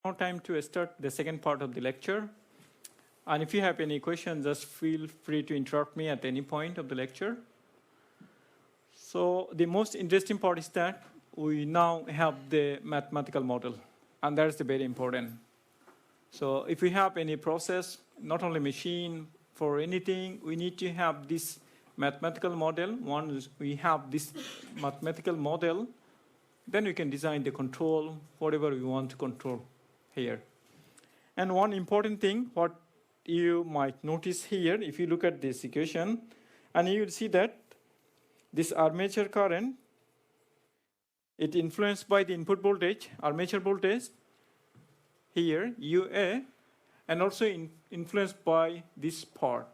Now time to start the second part of the lecture. And if you have any questions, just feel free to interrupt me at any point of the lecture. So the most interesting part is that we now have the mathematical model, and that's the very important. So if we have any process, not only machine, for anything, we need to have this mathematical model. Once we have this mathematical model, then we can design the control, whatever we want to control here. And one important thing, what you might notice here, if you look at this equation, and you will see that this armature current, it influenced by the input voltage, armature voltage, here, UA, and also influenced by this part,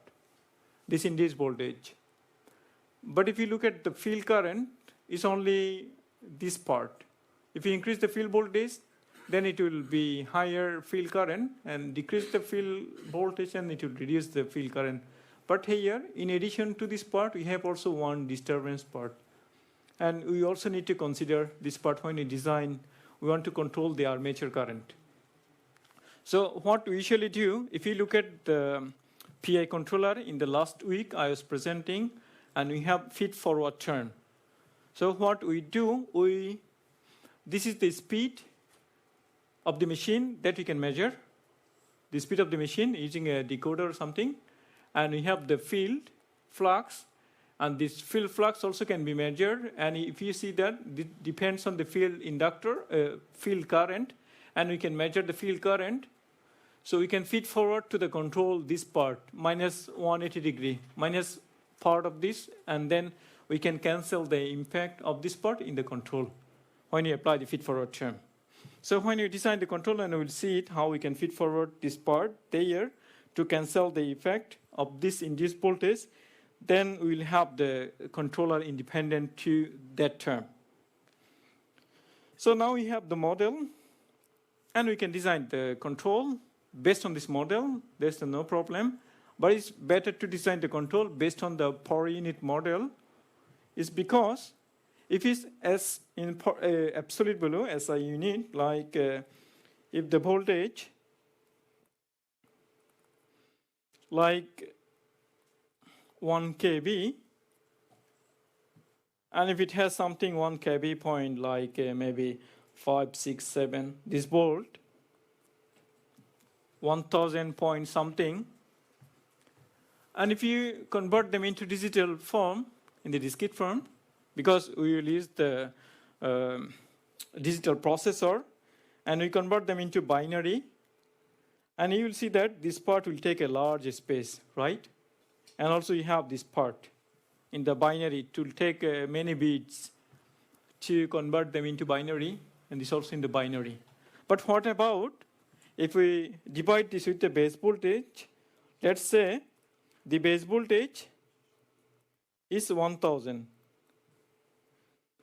this induced voltage. But if you look at the field current, it's only this part. If you increase the field voltage, then it will be higher field current, and decrease the field voltage and it will reduce the field current. But here, in addition to this part, we have also one disturbance part. And we also need to consider this part when we design, we want to control the armature current. So what we usually do, if you look at the PI controller in the last week I was presenting, and we have feed-forward turn. So what we do, this is the speed of the machine that we can measure, the speed of the machine using a decoder or something, and we have the field flux, and this field flux also can be measured, and if you see that, it depends on the field inductor, field current, and we can measure the field current. So we can feed forward to the control this part, minus 180 degree, minus part of this, and then we can cancel the impact of this part in the control when you apply the feed-forward term. So when you design the control, and we'll see it, how we can feed forward this part there to cancel the effect of this induced voltage, then we'll have the controller independent to that term. So now we have the model, and we can design the control based on this model. There's no problem. But it's better to design the control based on the per unit model. It's because if it's S in absolute value, SI unit, like if the voltage, like 1 kV, and if it has something 1 kV point, like maybe 5, 6, 7, this volt, 1000 point something, and if you convert them into digital form, in the discrete form, because we will use the digital processor, and we convert them into binary, and you will see that this part will take a large space, right? And also you have this part in the binary. It will take many bits to convert them into binary, and this also in the binary. But what about if we divide this with the base voltage? Let's say the base voltage is 1000.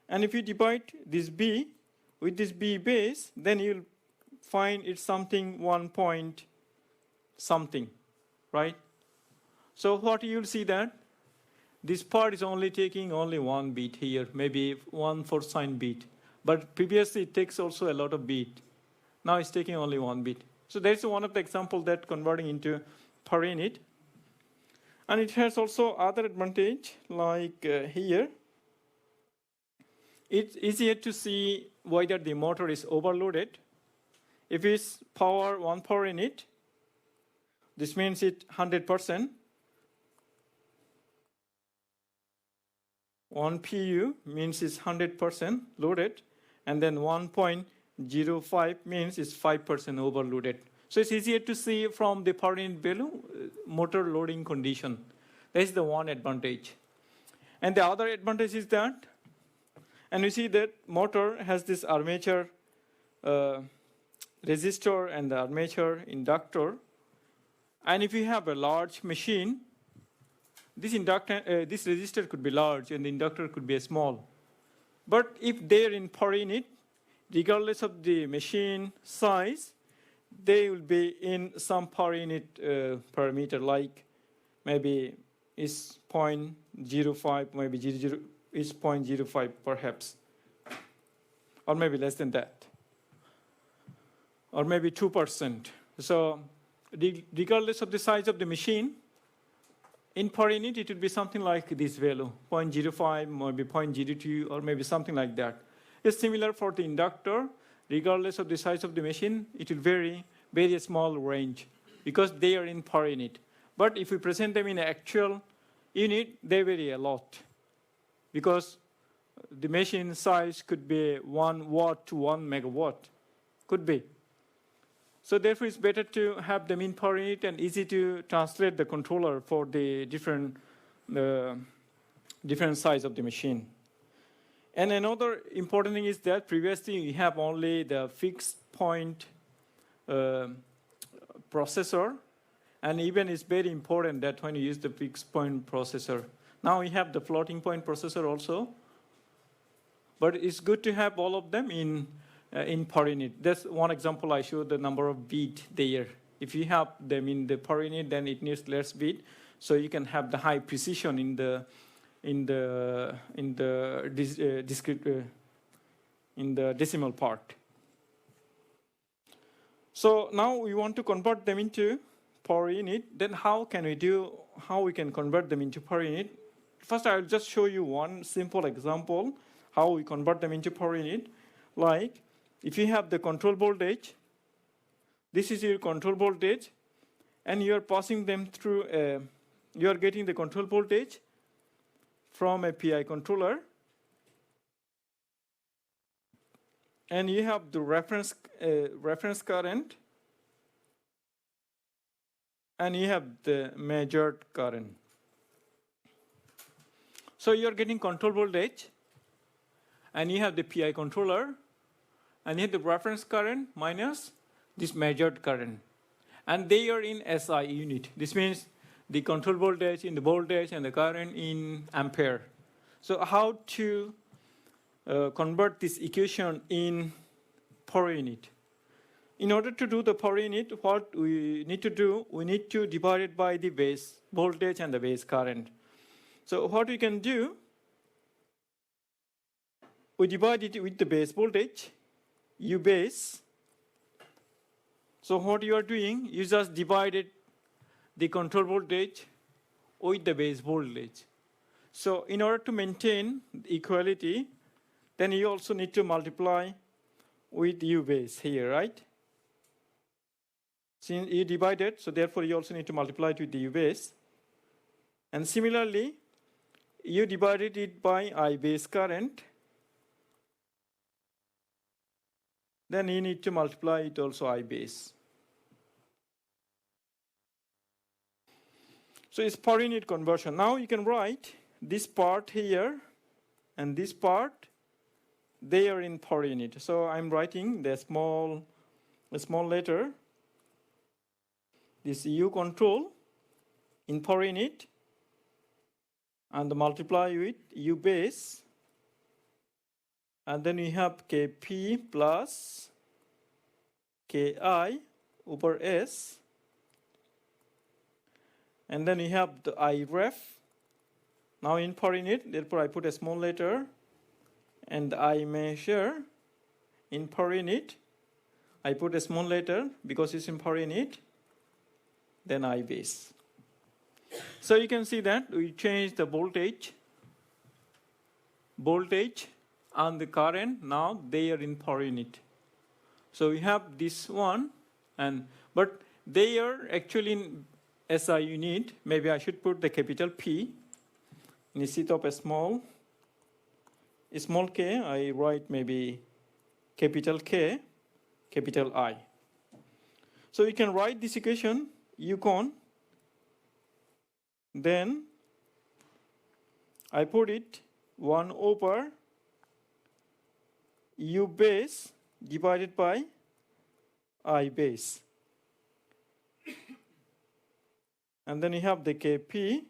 And if you divide this B with this B base, then you'll find it's something 1 point something, right? So what you'll see that this part is only taking only 1 bit here, maybe 1/4 sine bit. But previously it takes also a lot of bit. Now it's taking only 1 bit. So that's one of the examples that converting into per unit. And it has also other advantage, like here. It's easier to see whether the motor is overloaded. If it's power 1 per unit, this means it 100%. 1 pu means it's 100% loaded, and then 1.05 means it's 5% overloaded. So it's easier to see from the per unit value motor loading condition. That is the one advantage. And the other advantage is that, and we see that motor has this armature resistor and the armature inductor. And if you have a large machine, this resistor could be large and the inductor could be small. But if they're in per unit, regardless of the machine size, they will be in some per unit parameter, like maybe is 0.05, maybe is 0.05 perhaps, or maybe less than that. or maybe 2%. So regardless of the size of the machine, in per unit, it would be something like this value, 0.05, maybe 0.02, or maybe something like that. It's similar for the inductor. Regardless of the size of the machine, it will vary very small range because they are in per unit. But if we present them in actual unit, they vary a lot because the machine size could be 1 watt to 1 megawatt, could be. So therefore, it's better to have them in per unit and easy to translate the controller for the different size of the machine. And another important thing is that previously you have only the fixed point processor, and even it's very important that when you use the fixed point processor. Now we have the floating point processor also, but it's good to have all of them in per unit. That's one example I showed the number of bit there. If you have them in the per unit, then it needs less bit, so you can have the high precision in the decimal part. So now we want to convert them into per unit. Then how we can convert them into per unit? First, I'll just show you one simple example how we convert them into per unit. Like, if you have the control voltage, this is your control voltage, and you are passing them through you are getting the control voltage from a PI controller, and you have the reference current, and you have the measured current. So you are getting control voltage, and you have the PI controller, and you have the reference current minus this measured current. And they are in SI unit. This means the control voltage in the voltage and the current in ampere. So how to convert this equation in per unit? In order to do the per unit, what we need to do, we need to divide it by the base voltage and the base current. So what we can do, we divide it with the base voltage, U base. So what you are doing, you just divided the control voltage with the base voltage. So in order to maintain the equality, then you also need to multiply with U base here, right? Since you divided, so therefore you also need to multiply it with the U base. And similarly, you divided it by I base current, then you need to multiply it also I base. So it's per unit conversion. Now you can write this part here and this part, they are in per unit. So I'm writing the small letter, this U control in per unit, and multiply with U base. And then we have Kp plus Ki over S. And then we have the Iref. Now in per unit, therefore I put a small letter. And I measure in per unit. I put a small letter because it's in per unit. Then I base. So you can see that we change the voltage and the current. Now they are in per unit. So we have this one, but they are actually in SI unit. Maybe I should put the capital P instead of a small k. I write maybe capital K, capital I. So you can write this equation, U con. Then I put it 1 over U base divided by I base. And then you have the Kp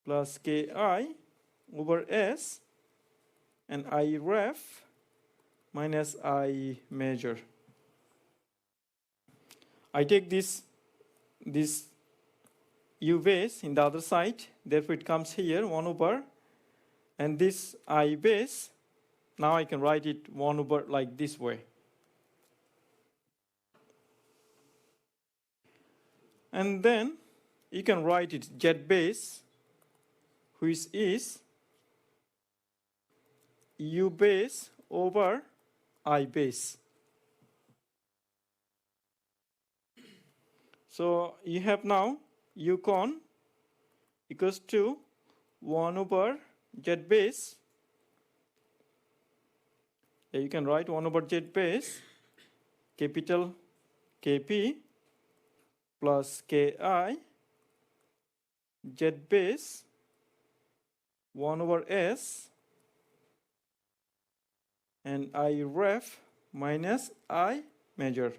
plus Ki over S and I ref minus I measure. I take this U base in the other side, therefore it comes here 1 over, and this I base, now I can write it 1 over like this way. And then you can write it Z base, which is U base over I base. So you have now U con equals to 1 over Z base. You can write 1 over Z base, capital Kp plus Ki, Z base 1 over S, and I ref minus I major.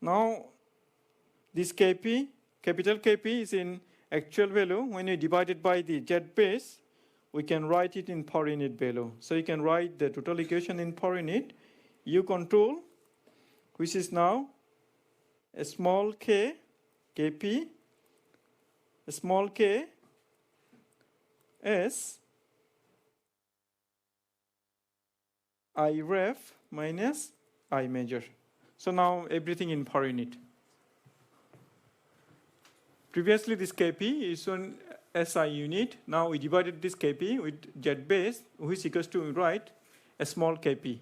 Now this Kp, capital Kp is in actual value. When you divide it by the Z base, we can write it in per unit value. So you can write the total equation in per unit. U control, which is now a small k, Kp, a small k, S, I ref minus I major. So now everything in per unit. Previously this Kp is on SI unit. Now we divided this Kp with Z base, which equals to write a small Kp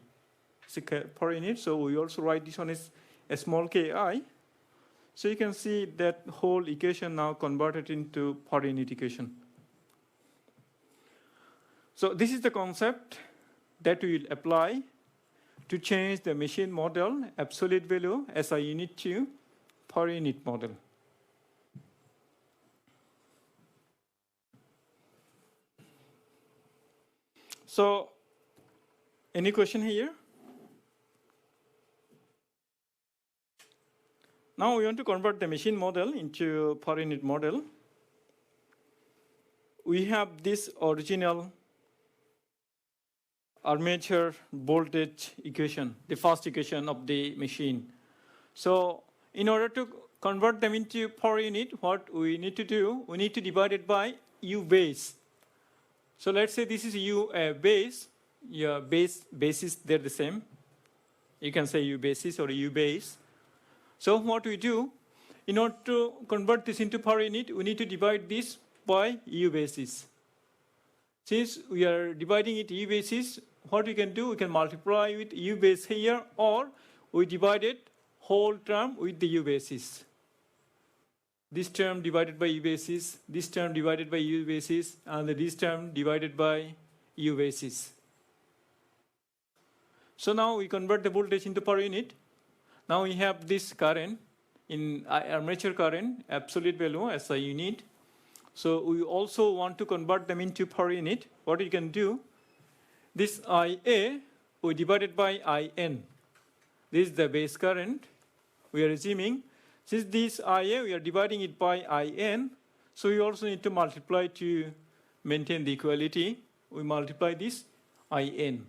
per unit. So we also write this one as a small Ki. So you can see that whole equation now converted into per unit equation. So this is the concept that we will apply to change the machine model absolute value SI unit to per unit model. So, any question here? Now we want to convert the machine model into per unit model. We have this original armature voltage equation, the first equation of the machine. So, in order to convert them into per unit, what we need to do, we need to divide it by U base. So let's say this is U base. Your bases, they're the same. You can say U basis or U base. So what we do, in order to convert this into per unit, we need to divide this by U basis. Since we are dividing it U basis, what we can do, we can multiply with U base here, or we divide it whole term with the U basis. This term divided by U basis, this term divided by U basis, and this term divided by U basis. So now we convert the voltage into per unit. Now we have this current in armature current, absolute value SI unit. So we also want to convert them into per unit. What you can do, this IA, we divide it by IN. This is the base current. We are assuming, since this IA, we are dividing it by IN, so we also need to multiply to maintain the equality. We multiply this IN.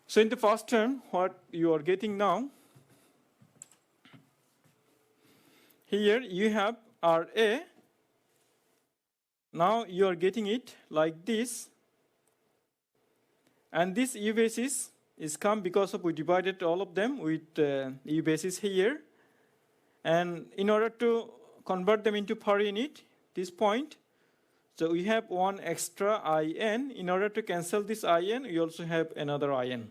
So in the first term, what you are getting now, here you have RA. Now you are getting it like this. And this U basis is come because of we divided all of them with U basis here. And in order to convert them into per unit, this point, so we have one extra IN. In order to cancel this IN, we also have another IN.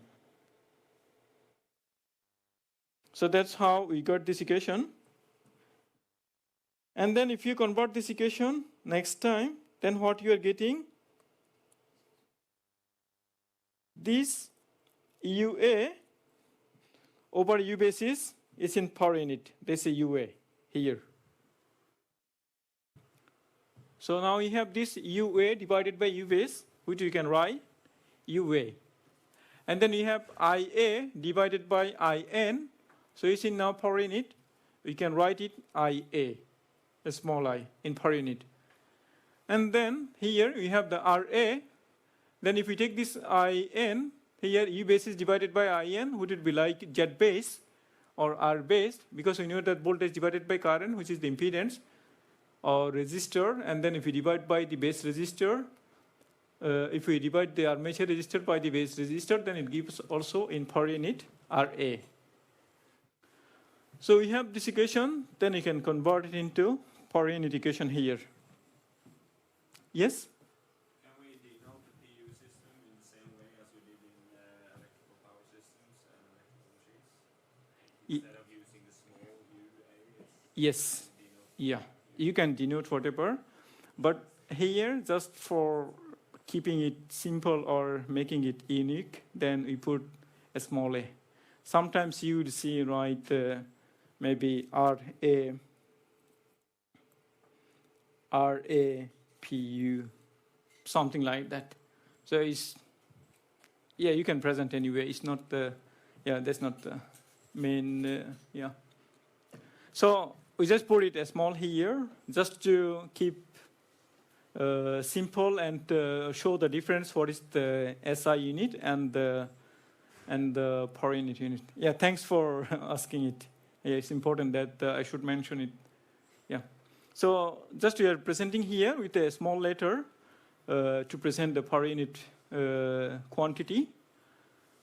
So that's how we got this equation. And then if you convert this equation next time, then what you are getting, this UA over U basis is in per unit. This is UA here. So now we have this UA divided by U base, which we can write UA. And then we have IA divided by IN. So it's in now per unit. We can write it IA, a small I, in per unit. And then here we have the RA. Then if we take this IN, here U base is divided by IN, would it be like Z base or R base? Because we know that voltage divided by current, which is the impedance or resistor. And then if we divide by the base resistor, if we divide the armature resistor by the base resistor, then it gives also in per unit RA. So we have this equation, then you can convert it into per unit equation here. Yes? Can we denote the PU system in the same way as we did in electrical power systems and electrical machines? Instead of using the small UA, yes. Yeah, you can denote whatever. But here, just for keeping it simple or making it unique, then we put a small a. Sometimes you would see, right, maybe RAPU, something like that. So it's, yeah, you can present anyway. It's not the, yeah, that's not the main, yeah. So we just put it a small here, just to keep simple and show the difference. What is the SI unit and the per unit. Yeah, thanks for asking it. Yeah, it's important that I should mention it. Yeah. So just we are presenting here with a small letter to present the per unit quantity.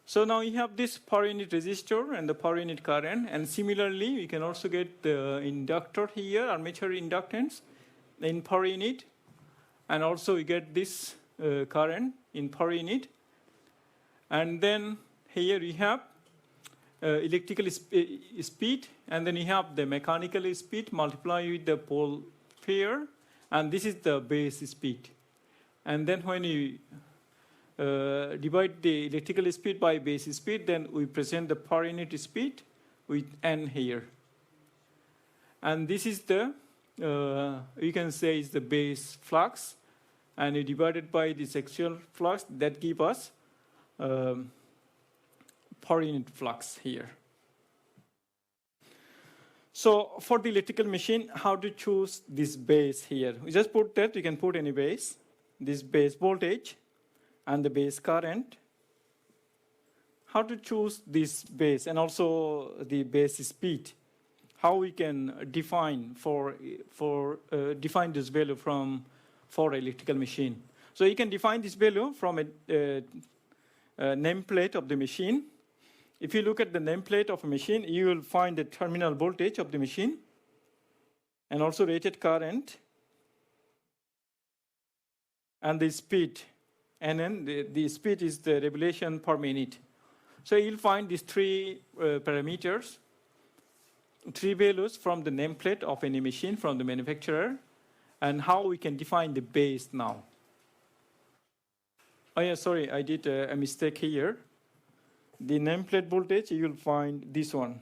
So now you have this per unit resistor and the per unit current, and similarly we can also get the inductor here, armature inductance in per unit, and also we get this current in per unit. And then here we have electrical speed, and then you have the mechanical speed multiplied with the pole pair, and this is the base speed. And then when you divide the electrical speed by base speed, then we present the per unit speed with N here. And this is the, you can say is the base flux, and you divide it by the axial flux, that give us per unit flux here. So for the electrical machine, how to choose this base here? We just put that, you can put any base, this base voltage and the base current. How to choose this base and also the base speed? How we can define define this value for electrical machine? So you can define this value from a nameplate of the machine. If you look at the nameplate of a machine, you will find the terminal voltage of the machine and also rated current and the speed. And then the speed is the revolution per minute. So you'll find these three parameters, three values from the nameplate of any machine from the manufacturer, and how we can define the base now. Oh yeah, sorry, I did a mistake here. The nameplate voltage, you'll find this one.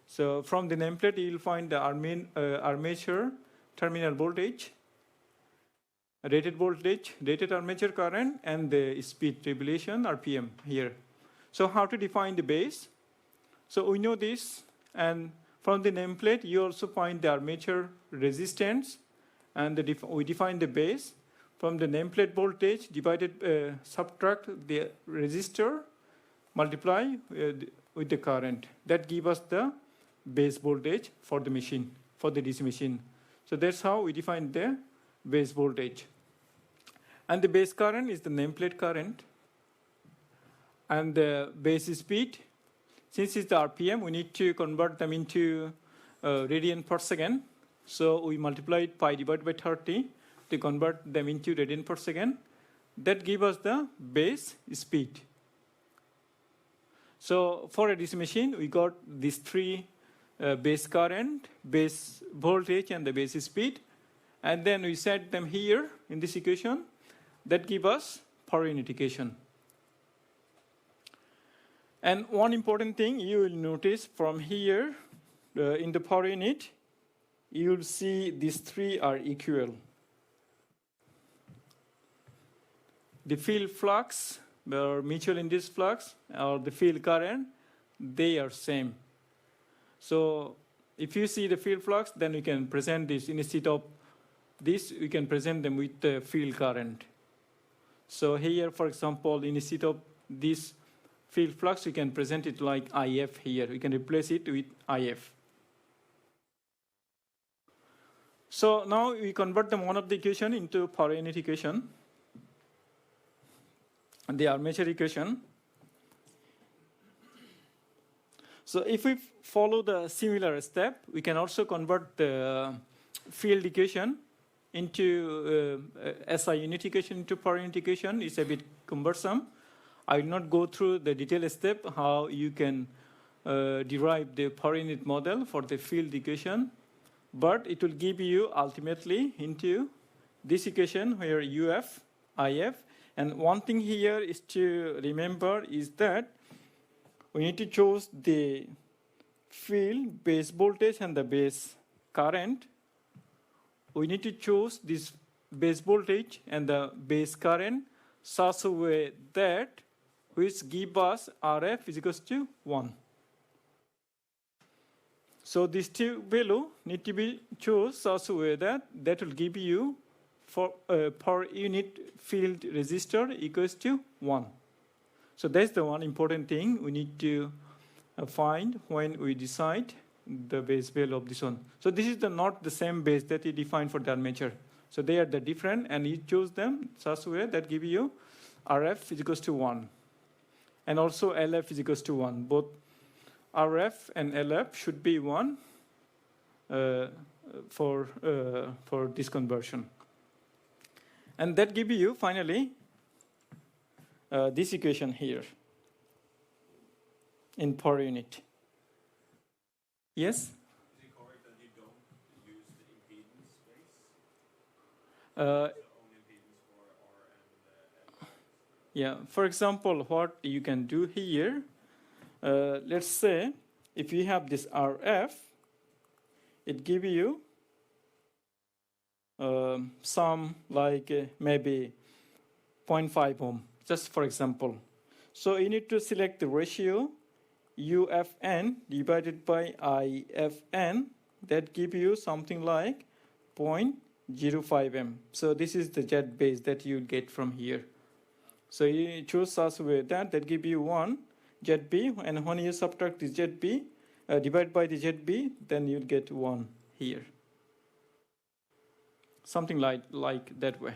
So from the nameplate, you'll find the armature terminal voltage, rated voltage, rated armature current, and the speed revolution, RPM here. So how to define the base? So we know this, and from the nameplate, you also find the armature resistance, and we define the base. From the nameplate voltage, subtract the resistor, multiply with the current. That gives us the base voltage for the machine, for the DC machine. So that's how we define the base voltage. And the base current is the nameplate current. And the base speed, since it's the RPM, we need to convert them into radian per second. So we multiply it pi divided by 30 to convert them into radian per second. That gives us the base speed. So for a DC machine, we got these three base current, base voltage, and the base speed. And then we set them here in this equation. That gives us per unit equation. And one important thing you will notice from here in the per unit, you will see these three are equal. The field flux, or mutual induced flux, or the field current, they are same. So if you see the field flux, then we can present this instead of this, we can present them with the field current. So here, for example, instead of this field flux, we can present it like IF here. We can replace it with IF. So now we convert one of the equation into per unit equation, the armature equation. So if we follow the similar step, we can also convert the field equation into SI unit equation into per unit equation. It's a bit cumbersome. I will not go through the detailed step how you can derive the per unit model for the field equation, but it will give you ultimately into this equation where UF, IF, and one thing here is to remember is that we need to choose the field base voltage and the base current. We need to choose this base voltage and the base current such a way that which give us RF is equals to 1. So these two values need to be chosen such a way that will give you for per unit field resistor equals to 1. So that's the one important thing we need to find when we decide the base value of this one. So this is not the same base that you define for the armature. So they are the different, and you choose them such a way that give you RF is equals to 1. And also LF is equals to 1. Both RF and LF should be 1 for this conversion. And that give you finally this equation here in per unit. Yes? Is it correct that you don't use the impedance base? Uh, The own impedance for R and L? Yeah, for example, what you can do here, let's say if you have this RF, it gives you some like maybe 0.5 ohm, just for example. So you need to select the ratio UFN divided by IFN, that give you something like 0.05 m. So this is the jet base that you get from here. So you choose such a way that give you 1 jet B, and when you subtract this jet B, divide by the jet B, then you'll get 1 here. Something like that way. Yeah,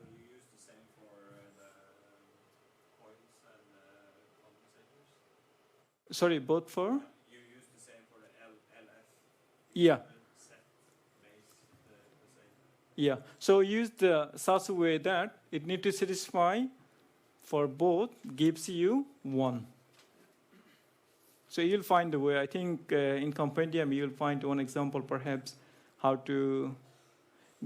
but you use the same for the coils and compensators? Sorry, both for? You use the same for the LF? Yeah. Set base the same? Yeah. So use the such a way that it need to satisfy for both gives you 1. So you'll find the way. I think in compendium you'll find one example perhaps how to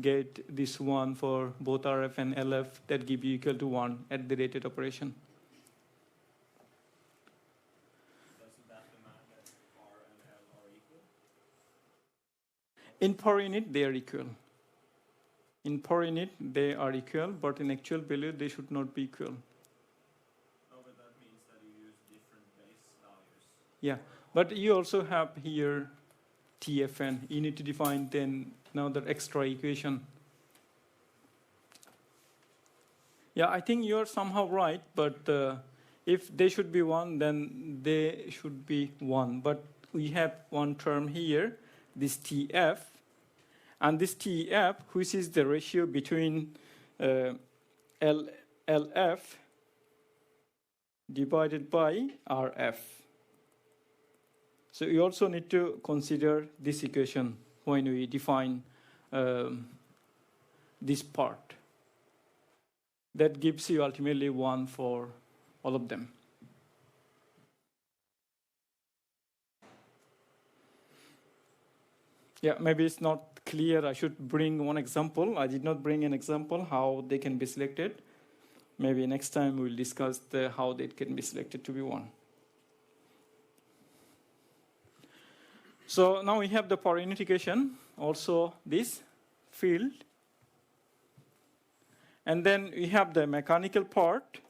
get this one for both RF and LF that give you equal to 1 at the rated operation. Doesn't that demand that R and L are equal? In per unit, they are equal. In per unit, they are equal, but in actual value, they should not be equal. No, but that means that you use different base values. Yeah, but you also have here TFN. You need to define then another extra equation. Yeah, I think you're somehow right, but if they should be 1, then they should be 1. But we have one term here, this TF, and this TF, which is the ratio between LF divided by RF. So you also need to consider this equation when we define this part. That gives you ultimately 1 for all of them. Yeah, maybe it's not clear. I should bring one example. I did not bring an example how they can be selected. Maybe next time we'll discuss how they can be selected to be 1. So now we have the per unit equation, also this field. And then we have the mechanical part.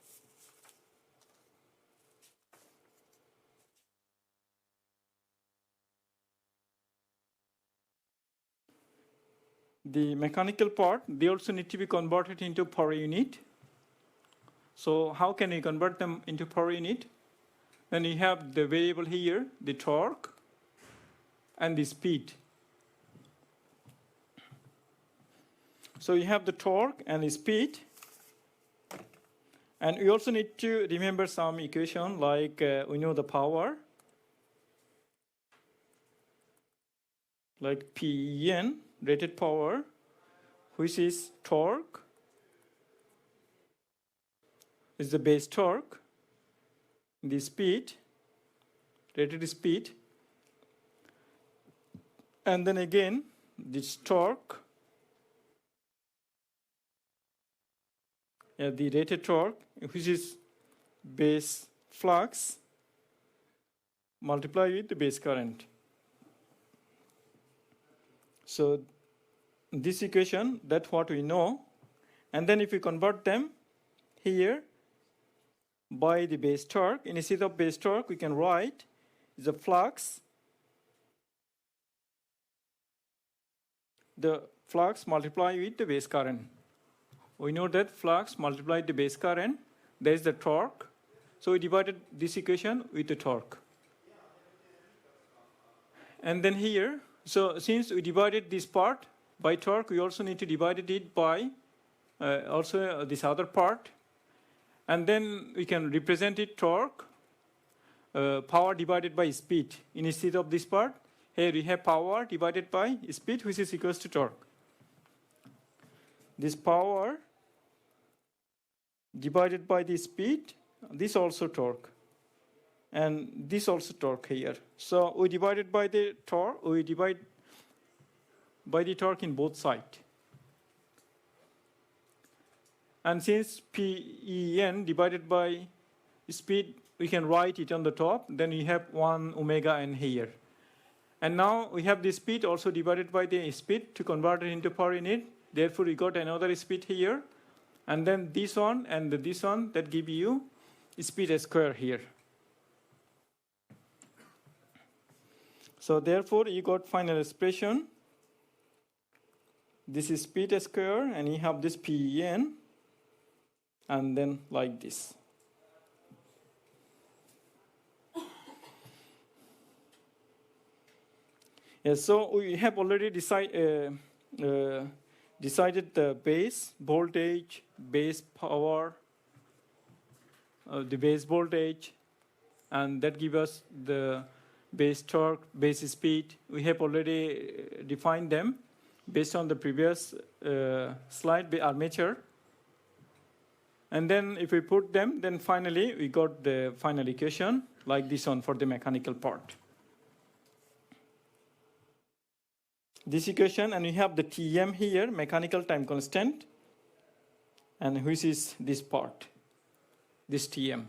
The mechanical part, they also need to be converted into per unit. So how can we convert them into per unit? Then you have the variable here, the torque, and the speed. So you have the torque and the speed. And we also need to remember some equation like we know the power like PEN, rated power, which is torque, is the base torque, the speed, rated speed, and then again this torque, the rated torque, which is base flux multiplied with the base current. So this equation, that's what we know. And then if we convert them here by the base torque, instead of base torque, we can write the flux, multiplied with the base current. We know that flux multiplied the base current, there is the torque. So we divided this equation with the torque. And then here, so since we divided this part by torque, we also need to divide it by also this other part. And then we can represent it torque, power divided by speed. Instead of this part, here we have power divided by speed, which is equals to torque. This power divided by the speed, this also torque. And this also torque here. So we divided by the torque, we divide by the torque in both sides. And since PEN divided by speed, we can write it on the top, then we have 1 omega n here. And now we have the speed also divided by the speed to convert it into power unit. Therefore, we got another speed here. And then this one and this one, that give you speed square here. So therefore, you got final expression. This is speed square, and you have this PEN, and then like this. Yes, so we have already decided the base voltage, base power, the base voltage, and that gives us the base torque, base speed. We have already defined them based on the previous slide, armature. And then if we put them, then finally we got the final equation like this one for the mechanical part. This equation, and we have the Tm here, mechanical time constant, and which is this part, this Tm.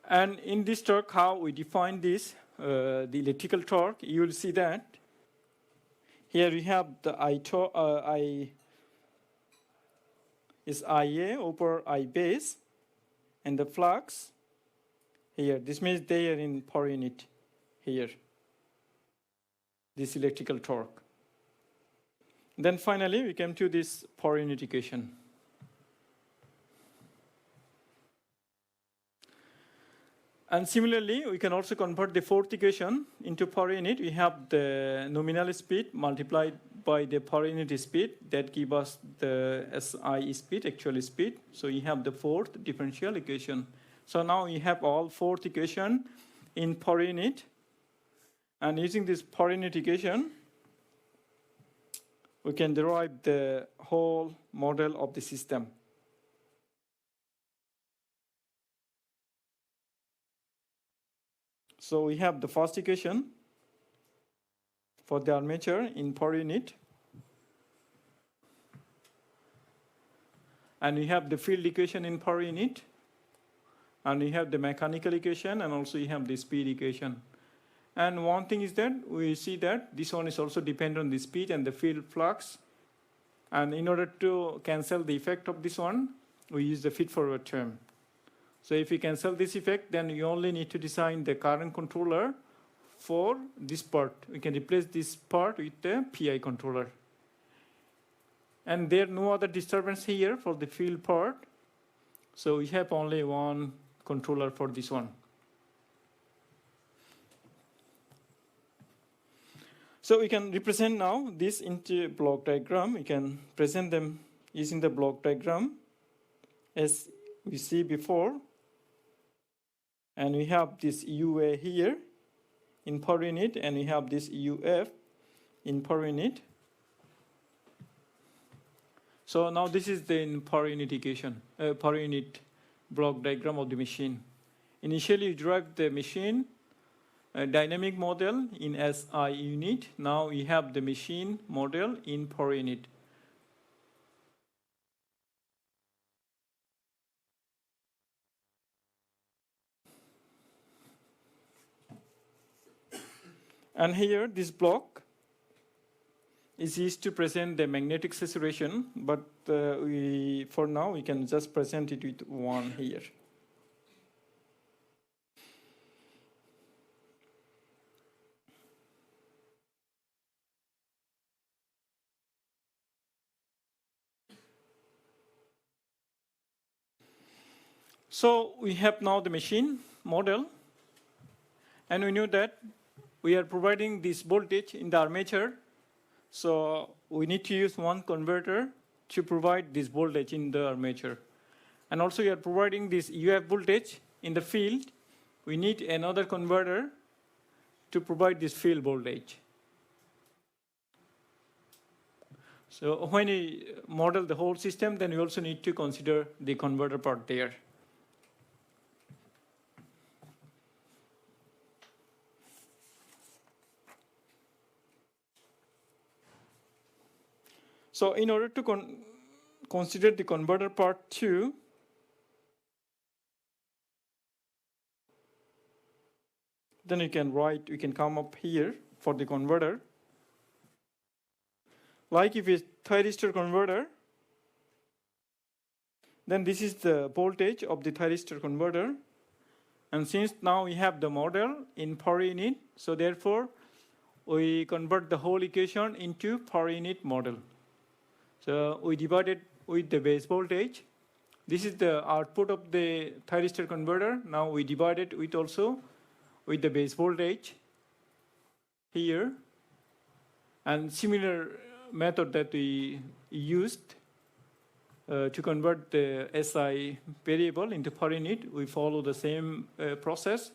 And in this torque, how we define this, the electrical torque, you will see that here we have the I is Ia over I base, and the flux here. This means they are in per unit here, this electrical torque. Then finally, we came to this per unit equation. And similarly, we can also convert the fourth equation into per unit. We have the nominal speed multiplied by the per unit speed. That gives us the SI speed, actual speed. So you have the fourth differential equation. So now we have all fourth equation in per unit. And using this per unit equation, we can derive the whole model of the system. So we have the first equation for the armature in per unit. And we have the field equation in per unit. And we have the mechanical equation, and also you have the speed equation. And one thing is that we see that this one is also dependent on the speed and the field flux. And in order to cancel the effect of this one, we use the feed-forward term. So if you cancel this effect, then you only need to design the current controller for this part. We can replace this part with the PI controller. And there are no other disturbance here for the field part. So we have only one controller for this one. So we can represent now this into block diagram. We can present them using the block diagram as we see before. And we have this UA here in per unit, and we have this UF in per unit. So now this is the in per unit equation, per unit block diagram of the machine. Initially, you derived the machine dynamic model in SI unit. Now we have the machine model in per unit. And here, this block is used to present the magnetic saturation, but for now, we can just present it with 1 here. So we have now the machine model, and we know that we are providing this voltage in the armature. So we need to use one converter to provide this voltage in the armature. And also we are providing this UF voltage in the field. We need another converter to provide this field voltage. So when we model the whole system, then we also need to consider the converter part there. So in order to consider the converter part 2, then we can come up here for the converter. Like if it's thyristor converter, then this is the voltage of the thyristor converter. And since now we have the model in per unit, so therefore we convert the whole equation into per unit model. So we divide it with the base voltage. This is the output of the thyristor converter. Now we divide it with also with the base voltage here. And similar method that we used to convert the SI variable into per unit, we follow the same process.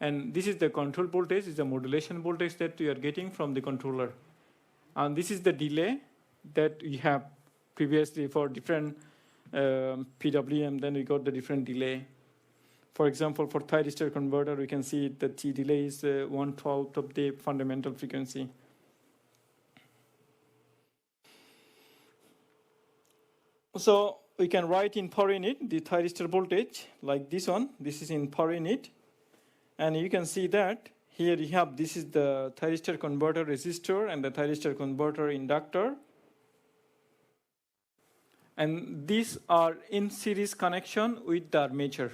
And this is the control voltage, is the modulation voltage that we are getting from the controller. And this is the delay that we have previously for different PWM, then we got the different delay. For example, for thyristor converter, we can see that T delay is 1/12 of the fundamental frequency. So we can write in per unit the thyristor voltage like this one. This is in per unit. And you can see that here you have, this is the thyristor converter resistor and the thyristor converter inductor. And these are in series connection with the armature.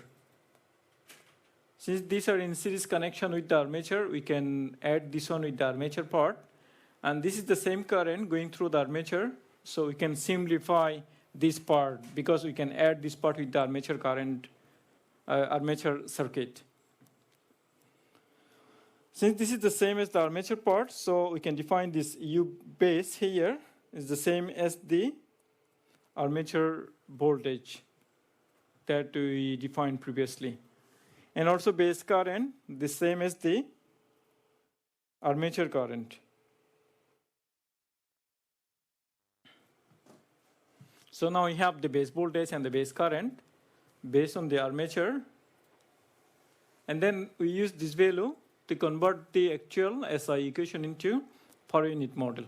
Since these are in series connection with the armature, we can add this one with the armature part. And this is the same current going through the armature. So we can simplify this part because we can add this part with the armature current, armature circuit. Since this is the same as the armature part, so we can define this U base here is the same as the armature voltage that we defined previously. And also base current, the same as the armature current. So now we have the base voltage and the base current based on the armature. And then we use this value to convert the actual SI equation into per unit model.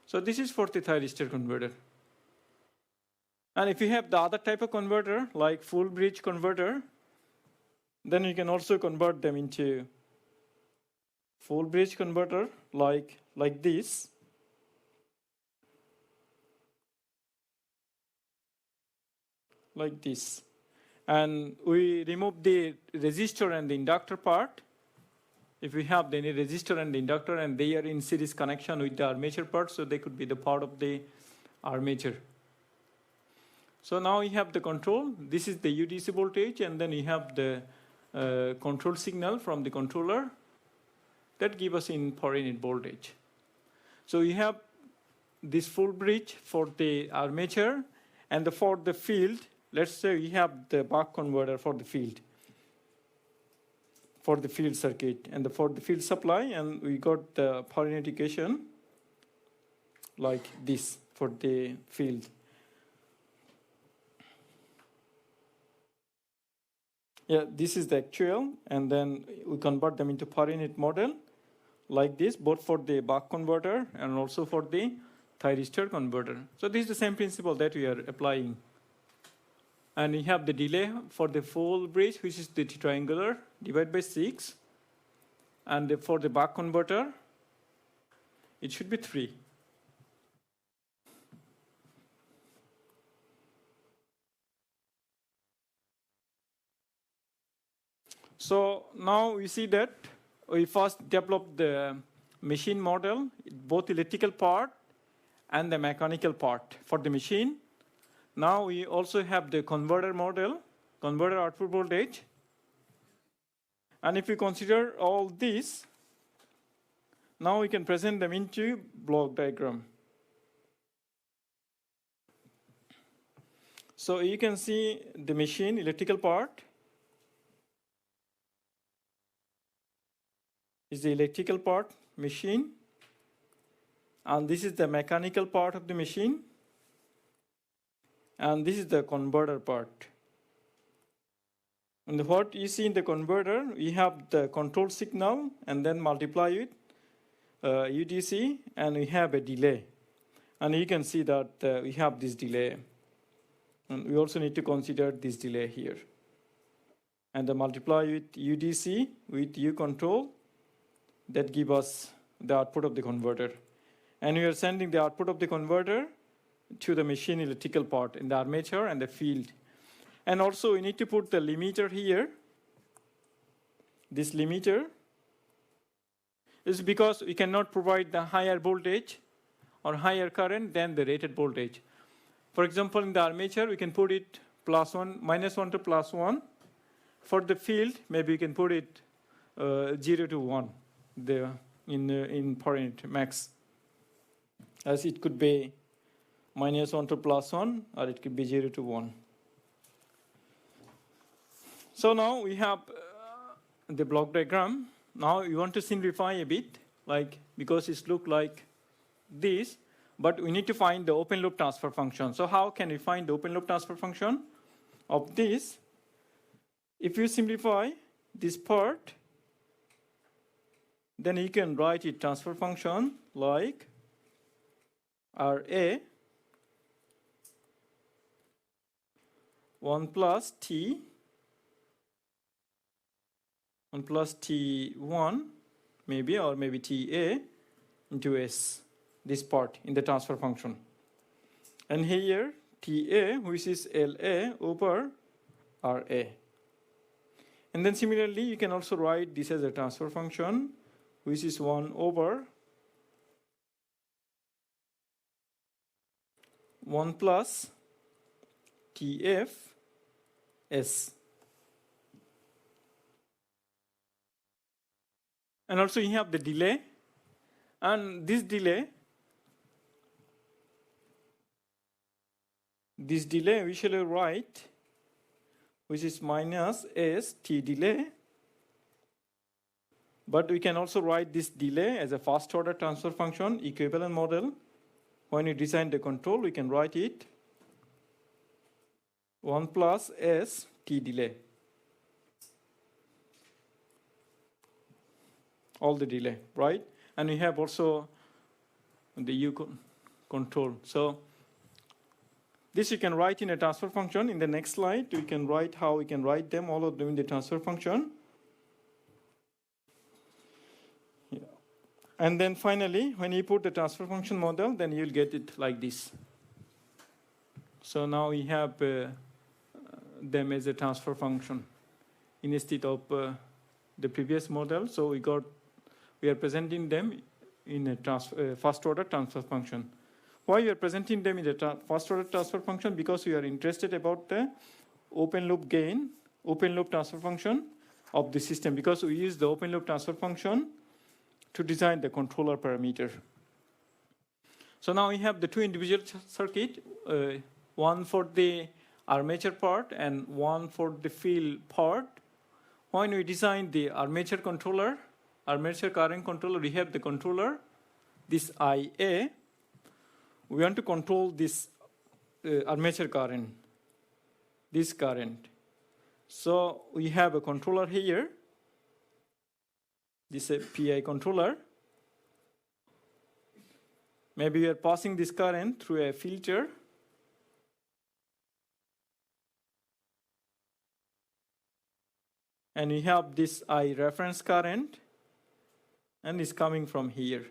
So this is for the thyristor converter. And if you have the other type of converter, like full bridge converter, then you can also convert them into full bridge converter like this. Like this. And we remove the resistor and the inductor part. If we have any resistor and the inductor and they are in series connection with the armature part, so they could be the part of the armature. So now we have the control. This is the UDC voltage, and then we have the control signal from the controller that give us in per unit voltage. So we have this full bridge for the armature, and for the field, let's say we have the buck converter for the field. for the field circuit and for the field supply, and we got the power unit equation like this for the field. Yeah, this is the actual, and then we convert them into per unit model like this, both for the buck converter and also for the thyristor converter. So this is the same principle that we are applying. And we have the delay for the full bridge, which is the triangular, divided by 6. And for the buck converter, it should be 3. So now we see that we first developed the machine model, both electrical part and the mechanical part for the machine. Now we also have the converter model, converter output voltage. And if we consider all this, now we can present them into block diagram. So you can see the machine electrical part is the electrical part, machine. And this is the mechanical part of the machine. And this is the converter part. And what you see in the converter, we have the control signal and then multiply with UDC, and we have a delay. And you can see that we have this delay. And we also need to consider this delay here. And then multiply with UDC with U control, that give us the output of the converter. And we are sending the output of the converter to the machine electrical part in the armature and the field. And also we need to put the limiter here. This limiter is because we cannot provide the higher voltage or higher current than the rated voltage. For example, in the armature, we can put it +1, -1 to +1. For the field, maybe we can put it 0 to 1 in per unit max. As it could be -1 to +1, or it could be 0 to 1. So now we have the block diagram. Now we want to simplify a bit, because it looks like this, but we need to find the open loop transfer function. So how can we find the open loop transfer function of this? If you simplify this part, then you can write it transfer function like RA 1 plus T 1 plus T1 maybe, or maybe TA into S, this part in the transfer function. And here TA, which is LA over RA. And then similarly, you can also write this as a transfer function, which is 1 over 1 plus TF S. And also you have the delay. And this delay we shall write, which is minus S T delay. But we can also write this delay as a first order transfer function equivalent model. When you design the control, we can write it 1 plus S T delay. All the delay, right? And we have also the U control. So this you can write in a transfer function. In the next slide, we can write how we can write them, all of them in the transfer function. Yeah. And then finally, when you put the transfer function model, then you'll get it like this. So now we have them as a transfer function instead of the previous model. So we are presenting them in a first order transfer function. Why we are presenting them in the first order transfer function? Because we are interested about the open loop gain, open loop transfer function of the system, because we use the open loop transfer function to design the controller parameter. So now we have the two individual circuit, one for the armature part and one for the field part. when we design the armature controller, armature current controller, we have the controller, this IA. We want to control this armature current, this current. So we have a controller here. This is a PI controller. Maybe we are passing this current through a filter. And we have this I reference current, and it's coming from here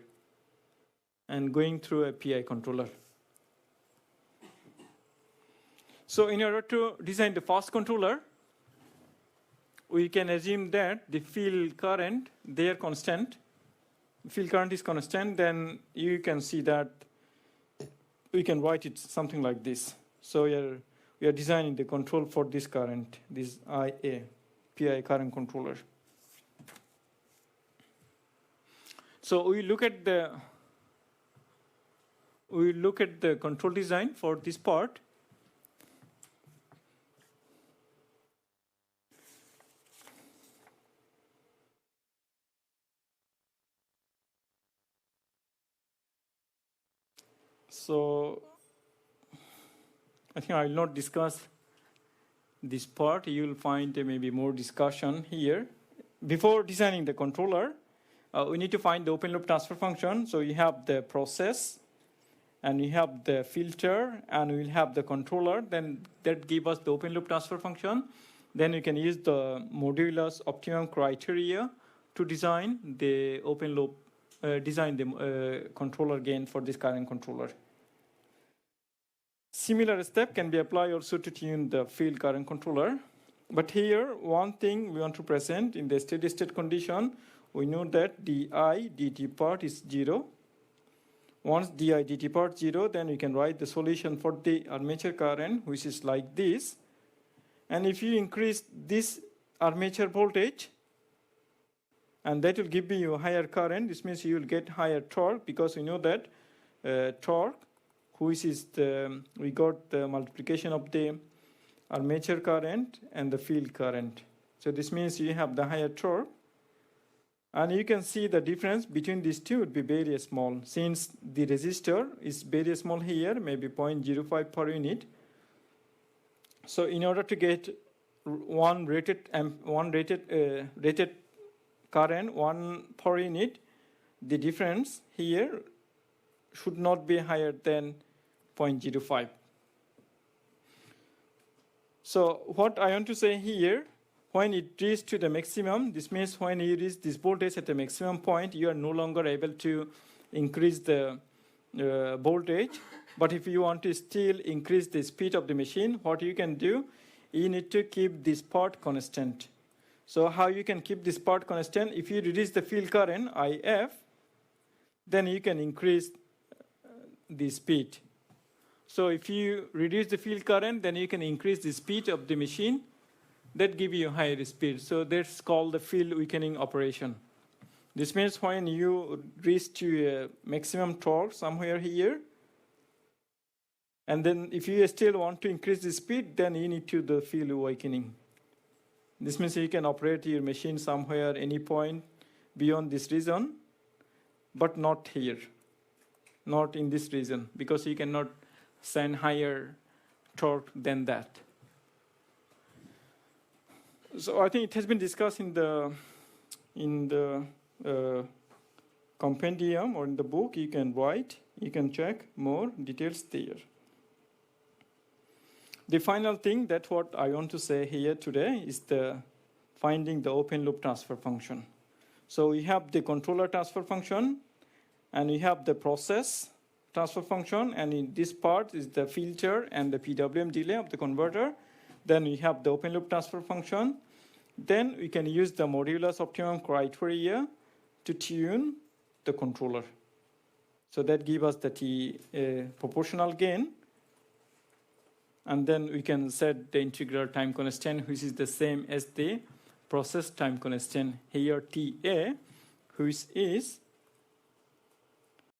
and going through a PI controller. So in order to design the fast controller, we can assume that the field current, they are constant. Field current is constant, then you can see that we can write it something like this. So we are designing the control for this current, this IA, PI current controller. So we look at the control design for this part. So I think I will not discuss this part. You will find maybe more discussion here. Before designing the controller, we need to find the open loop transfer function. So you have the process, and we have the filter, and we'll have the controller. Then that gives us the open loop transfer function. Then you can use the modulus optimum criteria to design the open loop, design the controller gain for this current controller. Similar step can be applied also to tune the field current controller. But here, one thing we want to present in the steady state condition, we know that di dt part is 0. Once di dt part 0, then we can write the solution for the armature current, which is like this. And if you increase this armature voltage, and that will give you a higher current, this means you will get higher torque, because we know that torque, which is we got the multiplication of the armature current and the field current. So this means you have the higher torque. And you can see the difference between these two would be very small. Since the resistor is very small here, maybe 0.05 per unit. So in order to get one rated current, 1 per unit, the difference here should not be higher than 0.05. So what I want to say here, when it reaches to the maximum, this means when you reach this voltage at the maximum point, you are no longer able to increase the voltage. But if you want to still increase the speed of the machine, what you can do, you need to keep this part constant. So how you can keep this part constant? If you reduce the field current, IF, then you can increase the speed. So if you reduce the field current, then you can increase the speed of the machine. That gives you higher speed. So that's called the field weakening operation. This means when you reach to a maximum torque somewhere here, and then if you still want to increase the speed, then you need to do the field weakening. This means you can operate your machine somewhere, any point beyond this region, but not here, not in this region, because you cannot send higher torque than that. So I think it has been discussed in the compendium or in the book. You can write, you can check more details there. The final thing that what I want to say here today is finding the open loop transfer function. So we have the controller transfer function, and we have the process transfer function, and in this part is the filter and the PWM delay of the converter. Then we have the open loop transfer function. Then we can use the modulus optimum criteria to tune the controller. So that gives us the proportional gain. And then we can set the integral time constant, which is the same as the process time constant. Here TA, which is